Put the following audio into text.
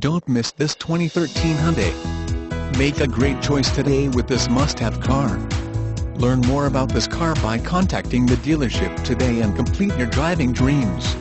Don't miss this 2013 Hyundai. Make a great choice today with this must-have car. Learn more about this car by contacting the dealership today and complete your driving dreams.